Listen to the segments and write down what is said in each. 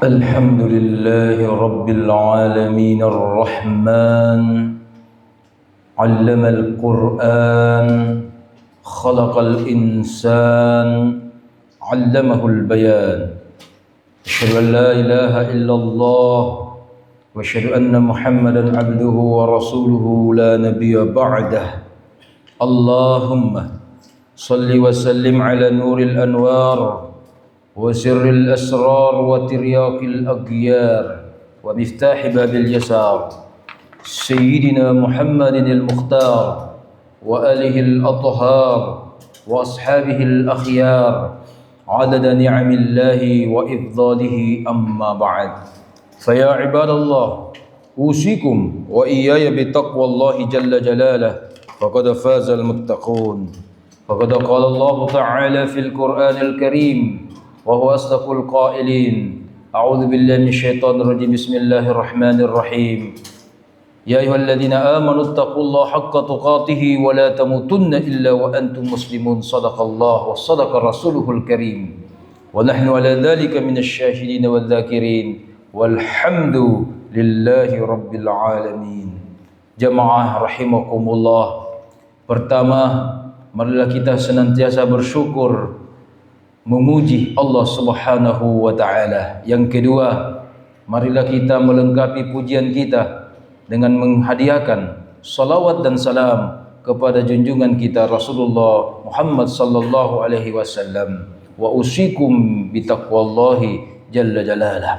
الحمد لله رب العالمين الرحمن علم القرآن خلق الإنسان علمه البيان أشهد أن لا إله إلا الله وأشهد أن محمدا عبده ورسوله لا نبي بعده اللهم صل وسلم على نور الأنوار وسر الأسرار وترياق الأغيار ومفتاح باب اليسار سيدنا محمد المختار وآله الأطهار وأصحابه الأخيار عدد نعم الله وإفضاله أما بعد فيا عباد الله أوصيكم وإياي بتقوى الله جل جلاله فقد فاز المتقون فقد قال الله تعالى في القرآن الكريم وهو أصدق القائلين أعوذ بالله من الشيطان الرجيم بسم الله الرحمن الرحيم يا أيها الذين آمنوا اتقوا الله حق تقاته ولا تموتن إلا وأنتم مسلمون صدق الله وصدق رسوله الكريم ونحن على ذلك من الشاهدين والذاكرين والحمد لله رب العالمين. Jamaah rahimakumullah. Pertama, marilah kita senantiasa bersyukur memuji Allah Subhanahu wa taala. Yang kedua, marilah kita melengkapi pujian kita dengan menghadiahkan salawat dan salam kepada junjungan kita Rasulullah Muhammad sallallahu alaihi wasallam. Wa usikum bitaqwallahi jalla jalalah.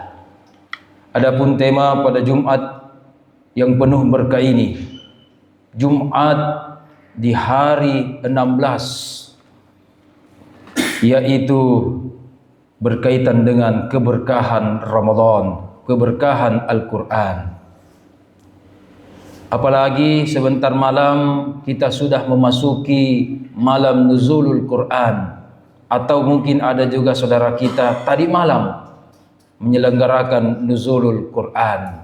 Adapun tema pada Jumat yang penuh berkah ini, Jumat di hari 16, yaitu berkaitan dengan keberkahan Ramadan, keberkahan Al-Quran. Apalagi sebentar malam kita sudah memasuki malam nuzulul Quran, atau mungkin ada juga saudara kita tadi malam menyelenggarakan nuzulul Quran.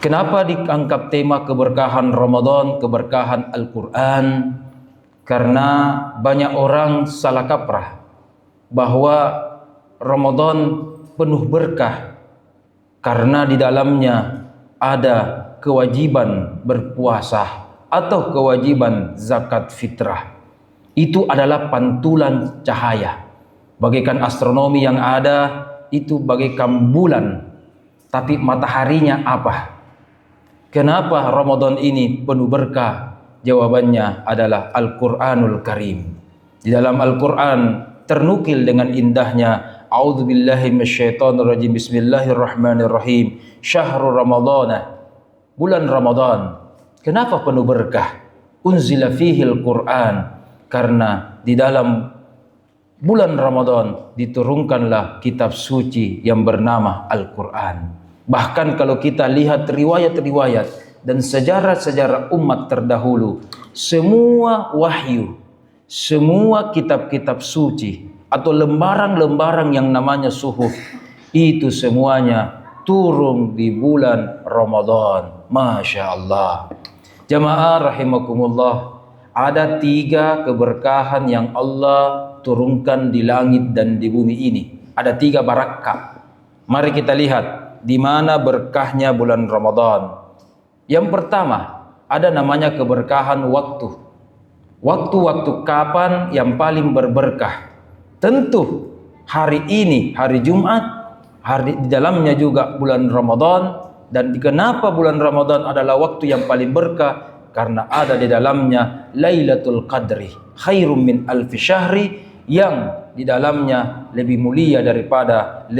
Kenapa diangkat tema keberkahan Ramadan, keberkahan Al-Quran? Karena banyak orang salah kaprah bahwa Ramadan penuh berkah karena di dalamnya ada kewajiban berpuasa atau kewajiban zakat fitrah. Itu adalah pantulan cahaya. Bagaikan astronomi yang ada itu bagaikan bulan, tapi mataharinya apa? Kenapa Ramadan ini penuh berkah? Jawabannya adalah Al-Quranul Karim. Di dalam Al-Quran ternukil dengan indahnya, A'udzubillahi minasyaitonirrajim, Bismillahirrahmanirrahim. Syahrul Ramadana, bulan Ramadan. Kenapa penuh berkah? Unzila fihil Quran. Karena di dalam bulan Ramadan diturunkanlah kitab suci yang bernama Al-Quran. Bahkan kalau kita lihat riwayat-riwayat dan sejarah-sejarah umat terdahulu, semua wahyu, semua kitab-kitab suci atau lembaran-lembaran yang namanya suhuf, itu semuanya turun di bulan Ramadan. Masya Allah. Jamaah rahimakumullah, ada 3 keberkahan yang Allah turunkan di langit dan di bumi ini. Ada 3 barakah. Mari kita lihat di mana berkahnya bulan Ramadan. Yang pertama, ada namanya keberkahan waktu. Waktu-waktu kapan yang paling berberkah? Tentu hari ini, hari Jumat, hari di dalamnya juga bulan Ramadan. Dan kenapa bulan Ramadan adalah waktu yang paling berkah? Karena ada di dalamnya Lailatul Qadri, khairum min alfi syahri, yang di dalamnya lebih mulia daripada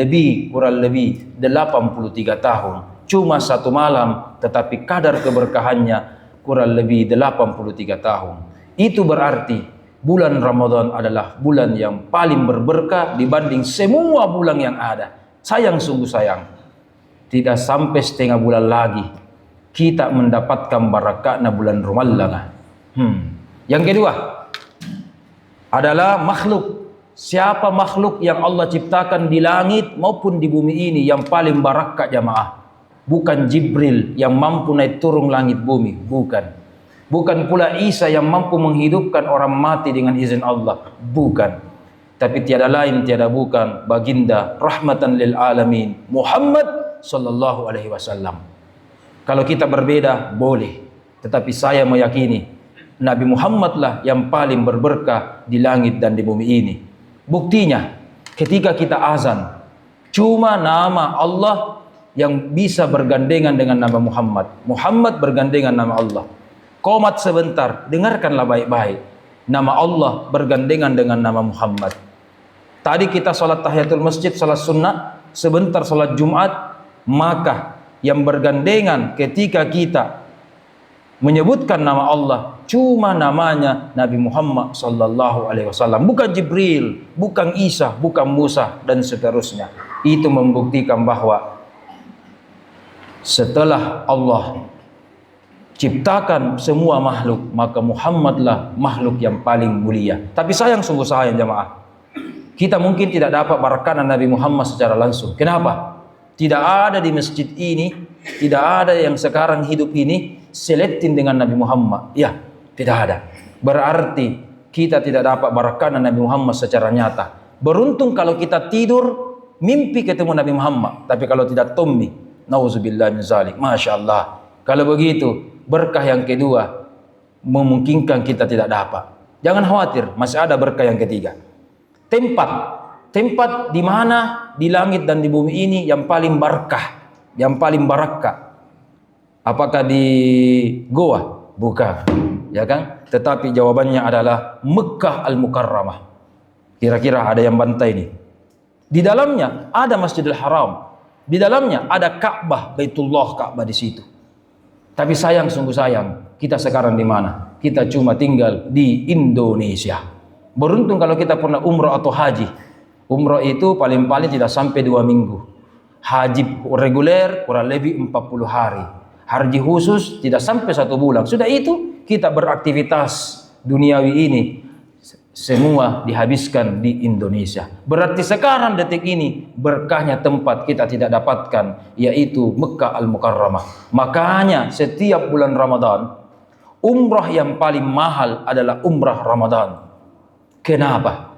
kurang lebih 83 tahun. Cuma 1 malam, tetapi kadar keberkahannya kurang lebih 83 tahun. Itu berarti bulan Ramadan adalah bulan yang paling berberkah dibanding semua bulan yang ada. Sayang, sungguh sayang, tidak sampai setengah bulan lagi kita mendapatkan barakahnya bulan Ramadan. Yang kedua adalah makhluk. Siapa makhluk yang Allah ciptakan di langit maupun di bumi ini yang paling barakah, jamaah? Bukan Jibril yang mampu naik turun langit bumi, bukan. Bukan pula Isa yang mampu menghidupkan orang mati dengan izin Allah, bukan. tapi tiada lain tiada bukan baginda rahmatan lil alamin Muhammad sallallahu alaihi wasallam. Kalau kita berbeda boleh, tetapi saya meyakini Nabi Muhammad lah yang paling berberkah di langit dan di bumi ini. Buktinya ketika kita azan, cuma nama Allah yang bisa bergandengan dengan nama Muhammad. Muhammad bergandengan nama Allah. Qomat sebentar, dengarkanlah baik-baik. Nama Allah bergandengan dengan nama Muhammad. Tadi kita salat tahiyatul masjid, salat sunnah, sebentar salat Jumat, maka yang bergandengan ketika kita menyebutkan nama Allah cuma namanya Nabi Muhammad sallallahu alaihi wasallam, bukan Jibril, bukan Isa, bukan Musa dan seterusnya. Itu membuktikan bahwa setelah Allah ciptakan semua makhluk, maka Muhammadlah makhluk yang paling mulia. Tapi sayang, sungguh sayang jamaah, kita mungkin tidak dapat makanan Nabi Muhammad secara langsung. Kenapa? Tidak ada di masjid ini, tidak ada yang sekarang hidup ini seletin dengan Nabi Muhammad. Ya, tidak ada. Berarti kita tidak dapat makanan Nabi Muhammad secara nyata. Beruntung kalau kita tidur mimpi ketemu Nabi Muhammad. Tapi kalau tidak tommi, nauzubillah min zalik. Masya Allah. Kalau begitu, berkah yang kedua memungkinkan kita tidak dapat. Jangan khawatir, masih ada berkah yang ketiga. Tempat di mana di langit dan di bumi ini yang paling barakah, yang paling barakah. Apakah di Goa? Bukan, ya kan? Tetapi jawabannya adalah Mekah Al-Mukarramah. Kira-kira ada yang bantai ini. Di dalamnya ada Masjidil Haram. Di dalamnya ada Ka'bah, Baitullah Ka'bah di situ. Tapi sayang, sungguh sayang, kita sekarang di mana? Kita cuma tinggal di Indonesia. Beruntung kalau kita pernah umrah atau haji. Umrah itu paling-paling tidak sampai 2 minggu. Haji reguler kurang lebih 40 hari. Haji khusus tidak sampai 1 bulan. Sudah itu kita beraktivitas duniawi ini semua dihabiskan di Indonesia. Berarti sekarang detik ini berkahnya tempat kita tidak dapatkan, yaitu Mekah Al-Mukarramah. Makanya setiap bulan Ramadan, umrah yang paling mahal adalah umrah Ramadan. Kenapa?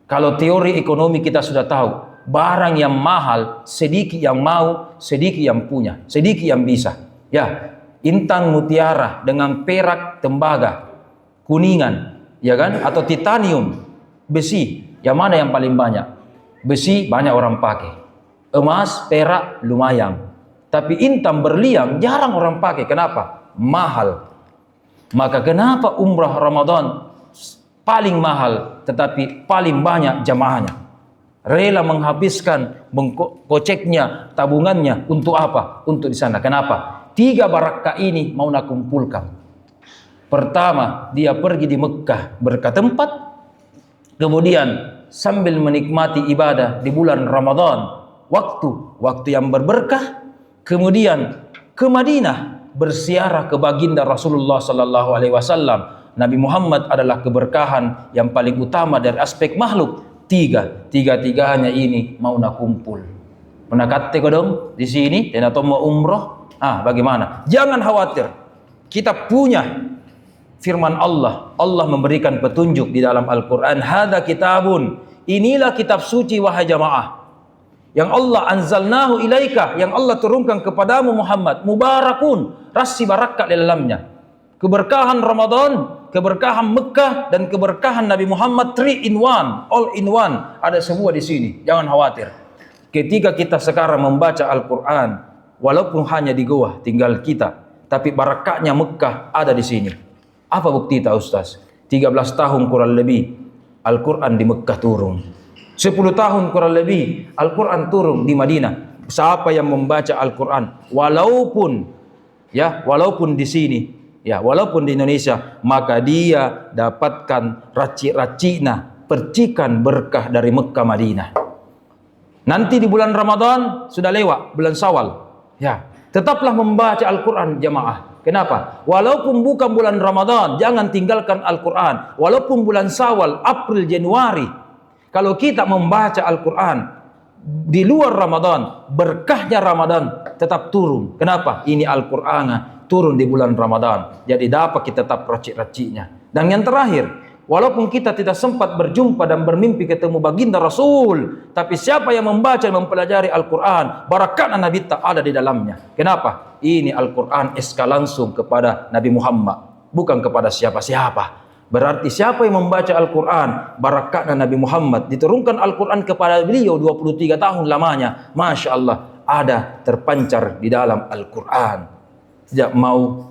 Kalau teori ekonomi kita sudah tahu, barang yang mahal sedikit yang mau, sedikit yang punya, sedikit yang bisa. Ya, intan mutiara dengan perak tembaga, kuningan, ya kan? Atau titanium, besi, yang mana yang paling banyak? Besi banyak orang pakai, emas, perak lumayan. Tapi intan berlian jarang orang pakai. Kenapa? Mahal. Maka kenapa umrah Ramadan paling mahal, tetapi paling banyak jamaahnya? Rela menghabiskan koceknya, tabungannya untuk apa? Untuk di sana. Kenapa? 3 barakah ini mau nak kumpulkan. Pertama, dia pergi di Mekah berkat tempat. Kemudian sambil menikmati ibadah di bulan Ramadan, waktu yang berberkah. Kemudian ke Madinah berziarah ke baginda Rasulullah sallallahu alaihi wasallam. Nabi Muhammad adalah keberkahan yang paling utama dari aspek makhluk. Tiga-tiganya ini mau nak kumpul. Menakate kodong di sini dan atau mau umroh. Bagaimana? Jangan khawatir. Kita punya firman Allah. Allah memberikan petunjuk di dalam Al-Quran. Hada kitabun. Inilah kitab suci wahai jamaah. Yang Allah anzalnahu ilaika. Yang Allah turunkan kepadamu Muhammad. Mubarakun. Rasi barakah di dalamnya. Keberkahan Ramadan, keberkahan Mekah, dan keberkahan Nabi Muhammad 3 in 1, all in one, ada semua di sini. Jangan khawatir. Ketika kita sekarang membaca Al-Quran, walaupun hanya di Goa tinggal kita, tapi barakahnya Mekah ada di sini. Apa bukti tak Ustaz? 13 tahun kurang lebih Al-Quran di Mekah turun. 10 tahun kurang lebih Al-Quran turun di Madinah. Siapa yang membaca Al-Quran, walaupun di sini, walaupun di Indonesia, maka dia dapatkan racik-racikna, percikan berkah dari Mekah Madinah. Nanti di bulan Ramadan sudah lewat, bulan Syawal. Tetaplah membaca Al-Quran jamaah. Kenapa? Walaupun bukan bulan Ramadan, jangan tinggalkan Al-Quran. Walaupun bulan Syawal, April, Januari, kalau kita membaca Al-Quran di luar Ramadan, berkahnya Ramadan tetap turun. Kenapa? Ini Al-Quran turun di bulan Ramadan. Jadi dapat kita tetap racik-raciknya. Dan yang terakhir, Walaupun kita tidak sempat berjumpa dan bermimpi ketemu baginda Rasul, tapi siapa yang membaca dan mempelajari Al-Quran, barakat Nabi tak ada di dalamnya. Kenapa? Ini Al-Quran SK langsung kepada Nabi Muhammad, bukan kepada siapa-siapa. Berarti siapa yang membaca Al-Quran, barakat Nabi Muhammad, diturunkan Al-Quran kepada beliau 23 tahun lamanya. Masya Allah, ada terpancar di dalam Al-Quran. Tidak mau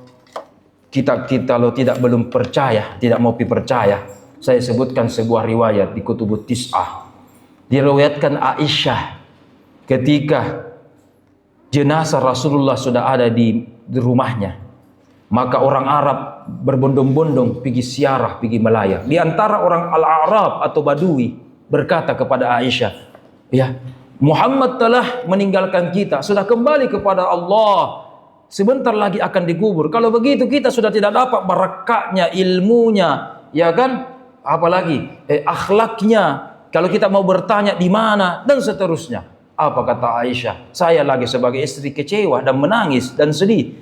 kita lo belum percaya, tidak mau percaya. Saya sebutkan sebuah riwayat di Kutubut Tis'ah. Diriwayatkan Aisyah ketika jenazah Rasulullah sudah ada di rumahnya, maka orang Arab berbondong-bondong pergi ziarah, pergi melayang. Di antara orang Al-Arab atau Badui berkata kepada Aisyah, ya, Muhammad telah meninggalkan kita, sudah kembali kepada Allah. Sebentar lagi akan dikubur. Kalau begitu kita sudah tidak dapat barakatnya, ilmunya, ya kan? Apalagi akhlaknya. Kalau kita mau bertanya di mana dan seterusnya. Apa kata Aisyah? Saya lagi sebagai istri kecewa dan menangis dan sedih.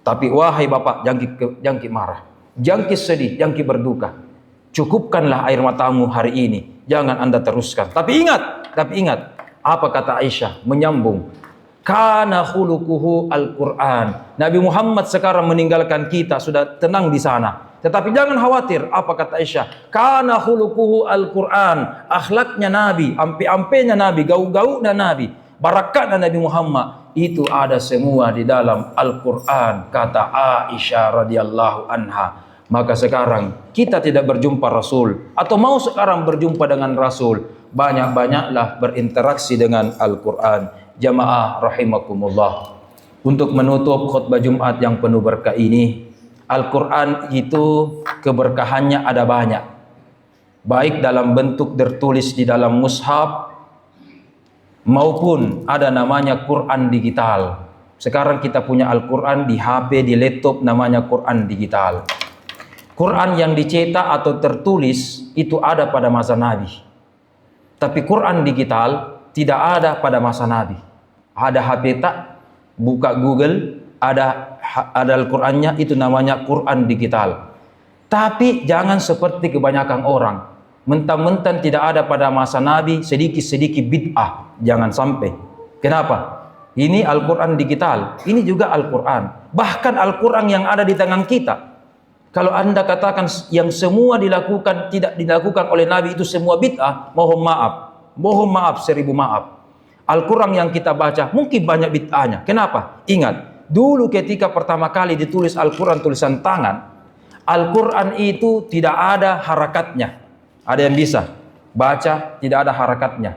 Tapi wahai bapak, jangan marah, jangan sedih, jangan berduka. Cukupkanlah air matamu hari ini. Jangan Anda teruskan. Tapi ingat, apa kata Aisyah? Menyambung. Kana khuluquhu Al-Quran. Nabi Muhammad sekarang meninggalkan kita, sudah tenang di sana. Tetapi jangan khawatir, apa kata Aisyah? Kana khuluquhu Al-Quran. Akhlaknya Nabi, ampe-ampenya Nabi, gau-gaunya Nabi, barakatnya Nabi Muhammad, itu ada semua di dalam Al-Quran, kata Aisyah radhiyallahu anha. Maka sekarang kita tidak berjumpa Rasul, atau mau sekarang berjumpa dengan Rasul, banyak-banyaklah berinteraksi dengan Al-Quran. Jamaah rahimakumullah. Untuk menutup khutbah Jumat yang penuh berkah ini, Al-Quran itu keberkahannya ada banyak. Baik dalam bentuk tertulis di dalam mushaf, maupun ada namanya Quran digital. Sekarang kita punya Al-Quran di HP, di laptop, namanya Quran digital. Quran yang dicetak atau tertulis itu ada pada masa Nabi. Tapi Quran digital tidak ada pada masa Nabi. Ada HP tak, buka Google, ada Al-Qurannya, itu namanya Quran digital. Tapi jangan seperti kebanyakan orang, mentang-mentang tidak ada pada masa Nabi, sedikit-sedikit bid'ah. Jangan sampai. Kenapa? Ini Al-Quran digital, ini juga Al-Quran. Bahkan Al-Quran yang ada di tangan kita, kalau Anda katakan yang semua dilakukan, tidak dilakukan oleh Nabi itu semua bid'ah, mohon maaf, 1000 maaf. Al-Quran yang kita baca mungkin banyak bid'ahnya. Kenapa? Ingat, dulu ketika pertama kali ditulis Al-Quran tulisan tangan, Al-Quran itu tidak ada harakatnya. Ada yang bisa baca tidak ada harakatnya,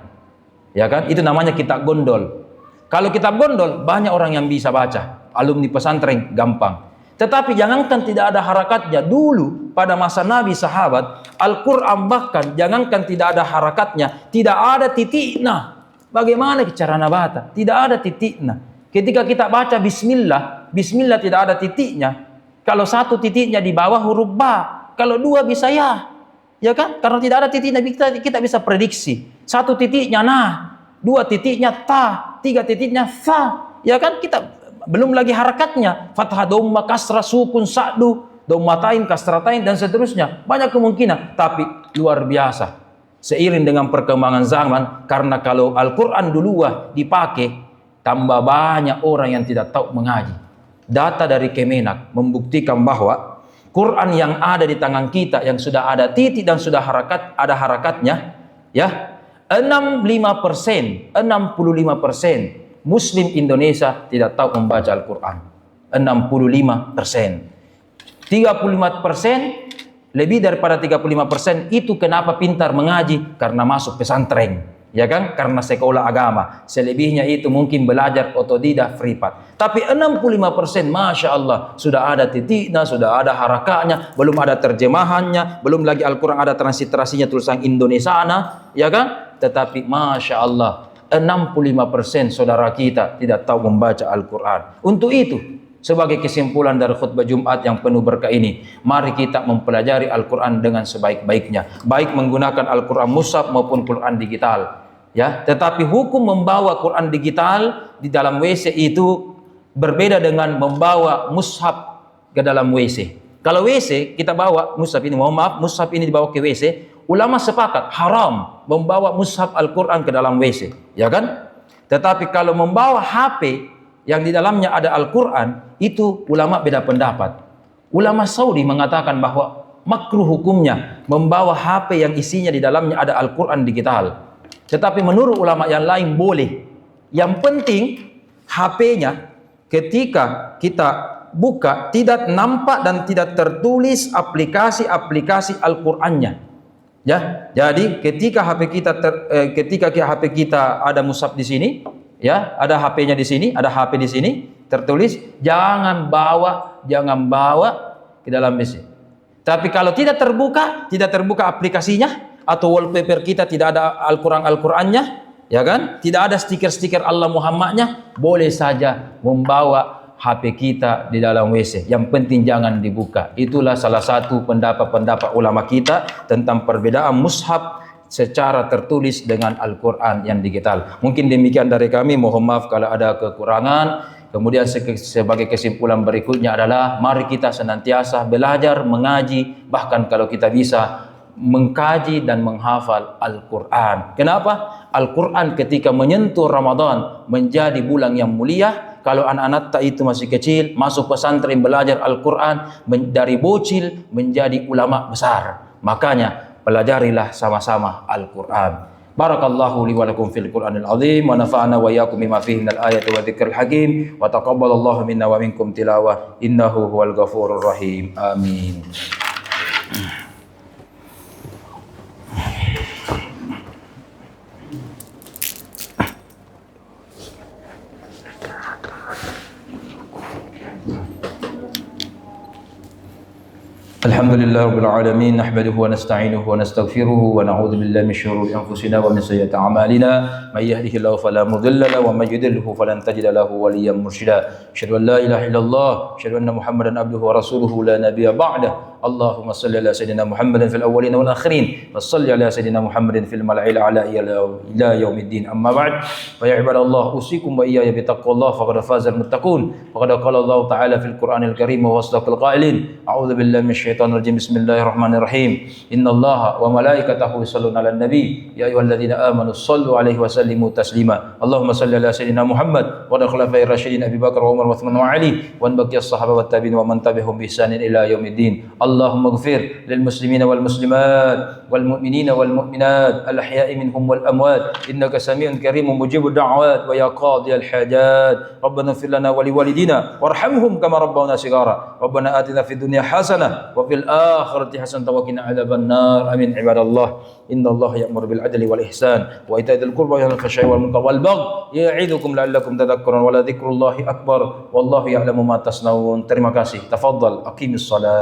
ya kan? Itu namanya kitab gondol. Kalau kitab gondol banyak orang yang bisa baca, alumni pesantren gampang. Tetapi jangankan tidak ada harakatnya, dulu pada masa Nabi sahabat, Al-Quran bahkan jangankan tidak ada harakatnya, tidak ada titiknya. Bagaimana cara baca? Tidak ada titiknya. Ketika kita baca Bismillah, Bismillah tidak ada titiknya. Kalau satu titiknya di bawah huruf ba, kalau dua bisa ya kan? Karena tidak ada titiknya, kita bisa prediksi. Satu titiknya nah, dua titiknya ta, tiga titiknya fa, ya kan? Kita belum lagi harakatnya, fathah, dhamma, kasrah, sukun, sa'du, dhammatain, kasratain dan seterusnya. Banyak kemungkinan, tapi luar biasa. Seiring dengan perkembangan zaman, karena kalau Al-Quran dulu dipakai, tambah banyak orang yang tidak tahu mengaji. Data dari Kemenak membuktikan bahwa Quran yang ada di tangan kita, yang sudah ada titik dan sudah ada harakatnya, ya, 65% Muslim Indonesia tidak tahu membaca Al-Quran. 65%. 35%, lebih daripada 35% itu kenapa pintar mengaji? Karena masuk pesantren, ya kan? Karena sekolah agama. Selebihnya itu mungkin belajar otodidak, privat. Tapi 65%, Masya Allah, sudah ada titiknya, sudah ada harakatnya, belum ada terjemahannya, belum lagi Al-Quran ada transliterasinya tulisan Indonesiana, ya kan? Tetapi Masya Allah, 65% saudara kita tidak tahu membaca Al-Quran. Untuk itu, sebagai kesimpulan dari khutbah Jumat yang penuh berkah ini, mari kita mempelajari Al-Quran dengan sebaik-baiknya, baik menggunakan Al-Quran mushaf maupun Quran digital. Ya, tetapi hukum membawa Quran digital di dalam WC itu berbeda dengan membawa mushaf ke dalam WC. Kalau WC kita bawa mushaf ini, mohon maaf, mushaf ini dibawa ke WC, ulama sepakat haram membawa mushaf Al-Quran ke dalam WC, ya kan? Tetapi kalau membawa HP yang di dalamnya ada Al-Quran, itu ulama beda pendapat. Ulama Saudi mengatakan bahwa makruh hukumnya membawa HP yang isinya di dalamnya ada Al-Quran digital. Tetapi menurut ulama yang lain boleh. Yang penting HP-nya ketika kita buka tidak nampak dan tidak tertulis aplikasi-aplikasi Al-Qur'annya. Ya, jadi ketika HP kita ada mushaf di sini, ya, ada HP-nya di sini, ada HP di sini tertulis, jangan bawa ke dalam PC. Tapi kalau tidak terbuka aplikasinya atau wallpaper kita tidak ada Al-Qur'annya, ya kan? Tidak ada stiker-stiker Allah Muhammadnya, boleh saja membawa HP kita di dalam WC. Yang penting jangan dibuka. Itulah salah satu pendapat ulama kita tentang perbedaan mushaf secara tertulis dengan Al-Quran yang digital. Mungkin demikian dari kami. Mohon maaf kalau ada kekurangan. Kemudian sebagai kesimpulan berikutnya adalah mari kita senantiasa belajar, mengaji, bahkan kalau kita bisa mengkaji dan menghafal Al-Quran. Kenapa? Al-Quran ketika menyentuh Ramadan menjadi bulan yang mulia. Kalau anak-anak itu masih kecil, masuk pesantren belajar Al-Quran, dari bocil menjadi ulama besar. Makanya pelajarilah sama-sama Al-Quran. Barakallahu li wa lakum fil Qur'anil azim wa nafa'ana wa iyyakum bima fihi minal ayati wa dzikril hakim wa taqabbalallahu minna wa minkum tilawah innahu huwal ghafurur rahim. Amin. Alhamdulillah rabbil alamin nahmaduhu wa nasta'inuhu wa nastaghfiruhu wa na'udzu billahi min shururi anfusina wa min sayyiati a'malina may yahdihillahu fala mudilla lahu wa may yudlilhu falan tajida lahu waliyyan mursyida asyhadu an la ilaha illallah asyhadu anna muhammadan abduhu wa rasuluhu la nabiyya ba'da Allahumma salli ala sayyidina Muhammadin fil awwalin wal akhirin wa salli ala sayyidina Muhammadin fil mala'il a'la ila yaumiddin amma ba'd fa ya ibadallah usikum wa iyaya bi taqwallah faqad fazal muttaqun faqad qala Allah ta'ala fil Qur'anil karim wa wasdaqal qailin a'udzu billahi minasyaitonir rajim bismillahirrahmanirrahim innallaha wa malaikatahu yusholluna 'alan nabi ya ayyuhalladzina amanu shallu 'alaihi wa sallimu taslima Allahumma salli ala sayyidina Muhammad wa ala khulafa'ir rasyidin Abi Bakar wa Umar wa Utsman wa Ali wa baqiyas sahabah wat tabi'in wa man tabi'ahum bi ihsanin ila yaumiddin اللهم اغفر للمسلمين والمسلمات والمؤمنين والمؤمنات الأحياء منهم والأموات إنك سميع كريم مجيب الدعوات ويا قاضي الحاجات ربنا اغفر لنا ولوالدينا وارحمهم كما ربونا صغارا ربنا آتنا في الدنيا حسنة وفي الآخرة حسنة وقنا عذاب النار آمين عباد الله إن الله يأمر بالعدل والإحسان وإيتاء ذي القربى وينهى عن الفحشاء والمنكر والبغي يعظكم لعلكم تذكرون ولذكر الله أكبر والله يعلم ما تصنعون. Terima kasih. Tafadhal, aqimis shalah.